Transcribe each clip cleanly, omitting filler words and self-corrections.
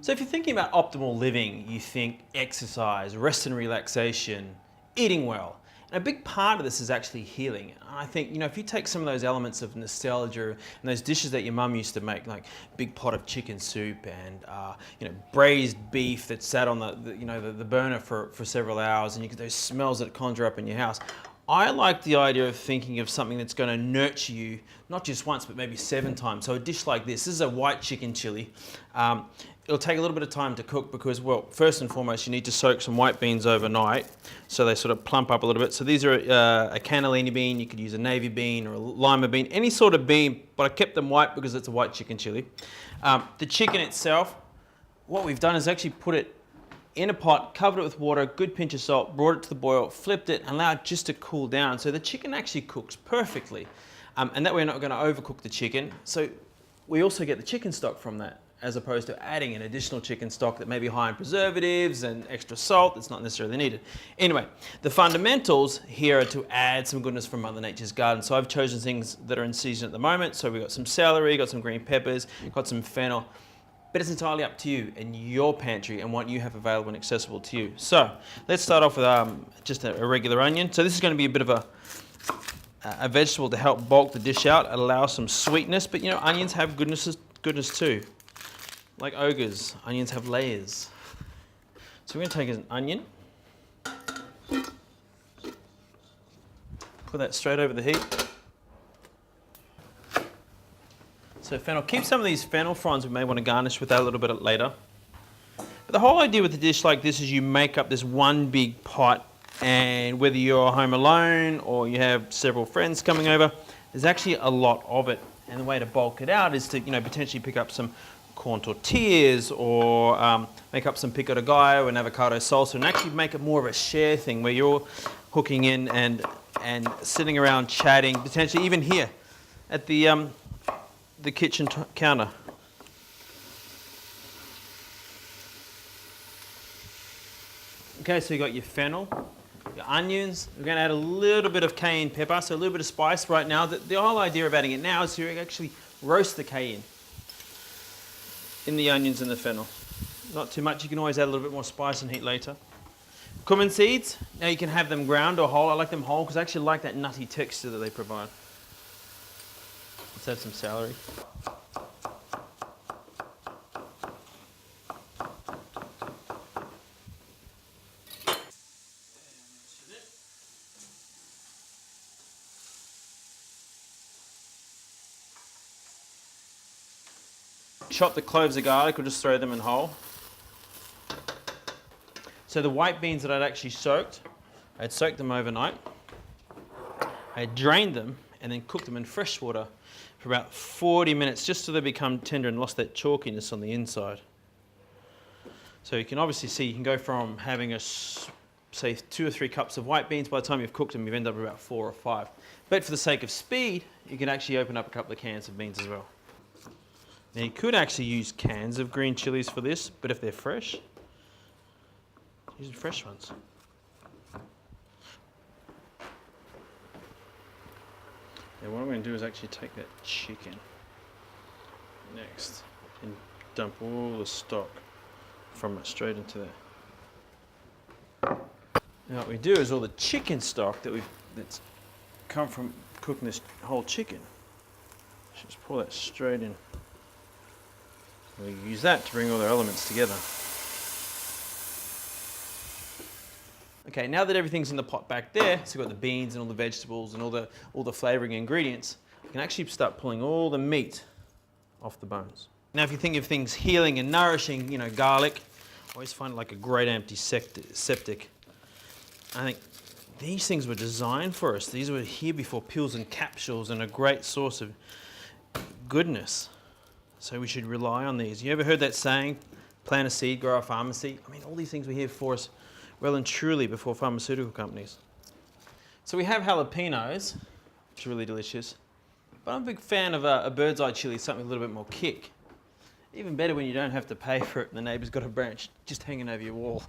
So if you're thinking about optimal living, you think exercise, rest and relaxation, eating well. And a big part of this is actually healing. And I think, if you take some of those elements of nostalgia and those dishes that your mum used to make, like big pot of chicken soup and braised beef that sat on the burner for several hours, and you get those smells that conjure up in your house. I like the idea of thinking of something that's going to nurture you, not just once, but maybe 7 times. So a dish like this is a white chicken chili. It'll take a little bit of time to cook because, well, first and foremost, you need to soak some white beans overnight so they sort of plump up a little bit. So these are a cannellini bean. You could use a navy bean or a lima bean, any sort of bean, but I kept them white because it's a white chicken chili. The chicken itself, what we've done is actually put it in a pot, covered it with water, good pinch of salt, brought it to the boil, flipped it, and allowed it just to cool down. So the chicken actually cooks perfectly. And that way we're not going to overcook the chicken. So we also get the chicken stock from that, as opposed to adding an additional chicken stock that may be high in preservatives and extra salt that's not necessarily needed. Anyway, the fundamentals here are to add some goodness from Mother Nature's garden. So I've chosen things that are in season at the moment. So we've got some celery, got some green peppers, got some fennel. But it's entirely up to you and your pantry and what you have available and accessible to you. So let's start off with just a regular onion. So this is going to be a bit of a vegetable to help bulk the dish out, allow some sweetness. But onions have goodness too. Like ogres, onions have layers. So we're going to take an onion, put that straight over the heat. So fennel, keep some of these fennel fronds. We may want to garnish with that a little bit later. But the whole idea with a dish like this is you make up this one big pot, and whether you're home alone or you have several friends coming over, there's actually a lot of it. And the way to bulk it out is to potentially pick up some corn tortillas or make up some pico de gallo and avocado salsa and actually make it more of a share thing where you're hooking in and sitting around chatting, potentially even here at the kitchen counter. Okay, so you got your fennel, your onions. We're going to add a little bit of cayenne pepper, so a little bit of spice right now. The whole idea of adding it now is to actually roast the cayenne in the onions and the fennel. Not too much. You can always add a little bit more spice and heat later. Cumin seeds. Now you can have them ground or whole. I like them whole because I actually like that nutty texture that they provide. Let's add some celery. Chop the cloves of garlic or just throw them in whole. So the white beans that I'd actually soaked, I'd soaked them overnight. I drained them and then cooked them in fresh water for about 40 minutes just so they become tender and lost that chalkiness on the inside. So you can obviously see you can go from having say 2 or 3 cups of white beans. By the time you've cooked them, you've ended up with about 4 or 5. But for the sake of speed, you can actually open up a couple of cans of beans as well. Now you could actually use cans of green chilies for this, but if they're fresh, use the fresh ones. Now what I'm going to do is actually take that chicken next and dump all the stock from it straight into there. Now what we do is all the chicken stock that's come from cooking this whole chicken, just pour that straight in. We use that to bring all their elements together. Okay, now that everything's in the pot back there, so we've got the beans and all the vegetables and all the flavouring ingredients, you can actually start pulling all the meat off the bones. Now if you think of things healing and nourishing, garlic, I always find it like a great antiseptic. I think these things were designed for us. These were here before pills and capsules and a great source of goodness. So we should rely on these. You ever heard that saying, plant a seed, grow a pharmacy? I mean, all these things were here for us well and truly before pharmaceutical companies. So we have jalapenos, which are really delicious. But I'm a big fan of a bird's eye chili, something with a little bit more kick. Even better when you don't have to pay for it and the neighbour's got a branch just hanging over your wall.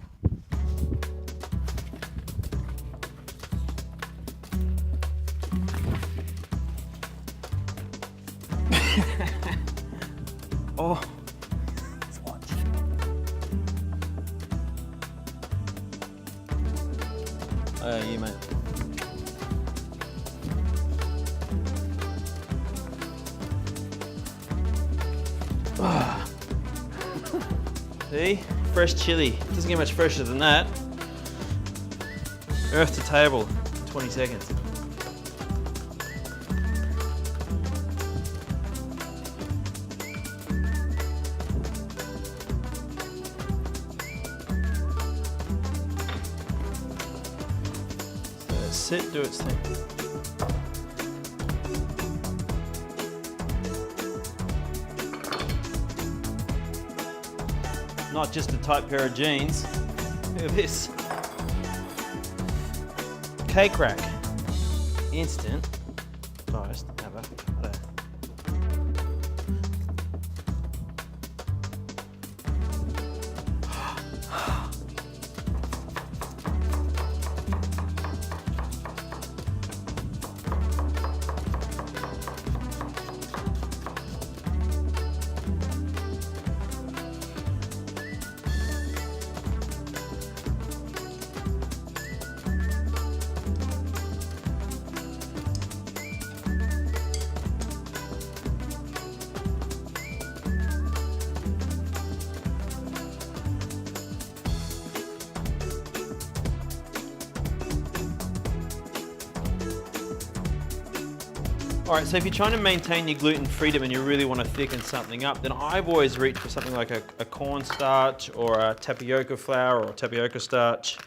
Oh, let's watch. Oh, you mate. See? Fresh chili. Doesn't get much fresher than that. Earth to table, 20 seconds. So that's it, do its thing. Not just a tight pair of jeans. Look at this. Cake rack. Instant toast avocado. All right, so if you're trying to maintain your gluten freedom and you really want to thicken something up, then I've always reached for something like a cornstarch or a tapioca flour or tapioca starch,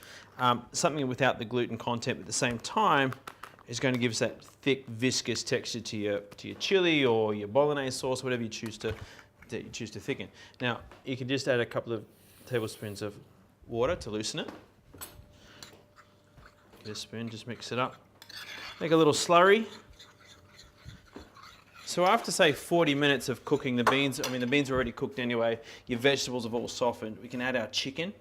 something without the gluten content, but at the same time is going to give us that thick, viscous texture to your chili or your bolognese sauce, whatever you choose to thicken. Now, you can just add a couple of tablespoons of water to loosen it. Get a spoon, just mix it up. Make a little slurry. So after, say, 40 minutes of cooking the beans, the beans are already cooked anyway, your vegetables have all softened, we can add our chicken.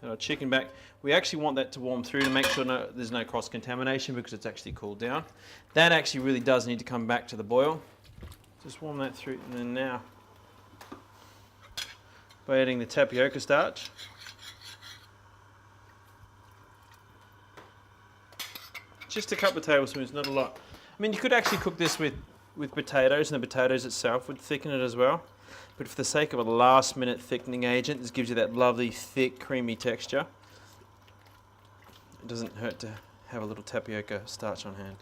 Add our chicken back. We actually want that to warm through to make sure there's no cross-contamination because it's actually cooled down. That actually really does need to come back to the boil. Just warm that through, and then now, by adding the tapioca starch. Just a couple of tablespoons, not a lot. You could actually cook this with potatoes, and the potatoes itself would thicken it as well. But for the sake of a last-minute thickening agent, this gives you that lovely, thick, creamy texture. It doesn't hurt to have a little tapioca starch on hand.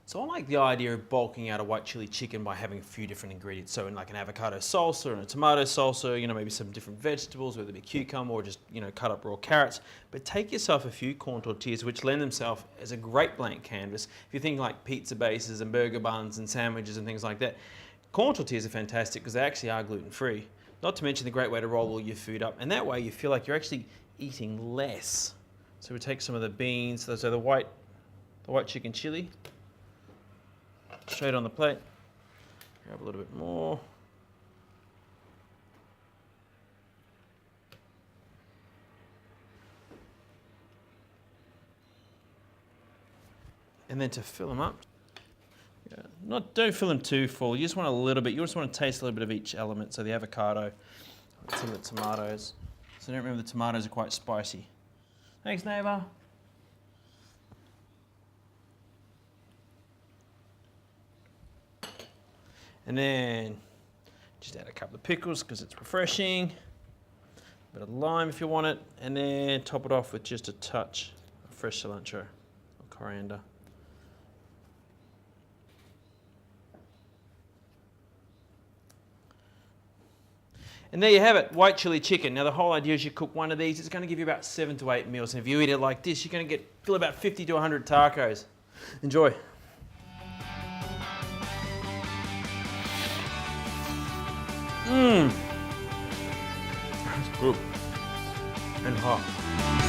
So I like the idea of bulking out a white chili chicken by having a few different ingredients. So in like an avocado salsa and a tomato salsa, maybe some different vegetables, whether it be cucumber or just, cut up raw carrots. But take yourself a few corn tortillas, which lend themselves as a great blank canvas. If you're thinking like pizza bases and burger buns and sandwiches and things like that, corn tortillas are fantastic because they actually are gluten-free. Not to mention the great way to roll all your food up. And that way you feel like you're actually eating less. So we take some of the beans, so the white chicken chili. Straight on the plate. Grab a little bit more. And then to fill them up, don't fill them too full. You just want a little bit. You just want to taste a little bit of each element. So the avocado, some of the tomatoes. So don't remember the tomatoes are quite spicy. Thanks, neighbour. And then just add a couple of pickles because it's refreshing. A bit of lime if you want it. And then top it off with just a touch of fresh cilantro or coriander. And there you have it, white chili chicken. Now the whole idea is you cook one of these, it's going to give you about 7 to 8 meals. And if you eat it like this, you're going to fill about 50 to 100 tacos. Enjoy. Mmm. That's good. And hot.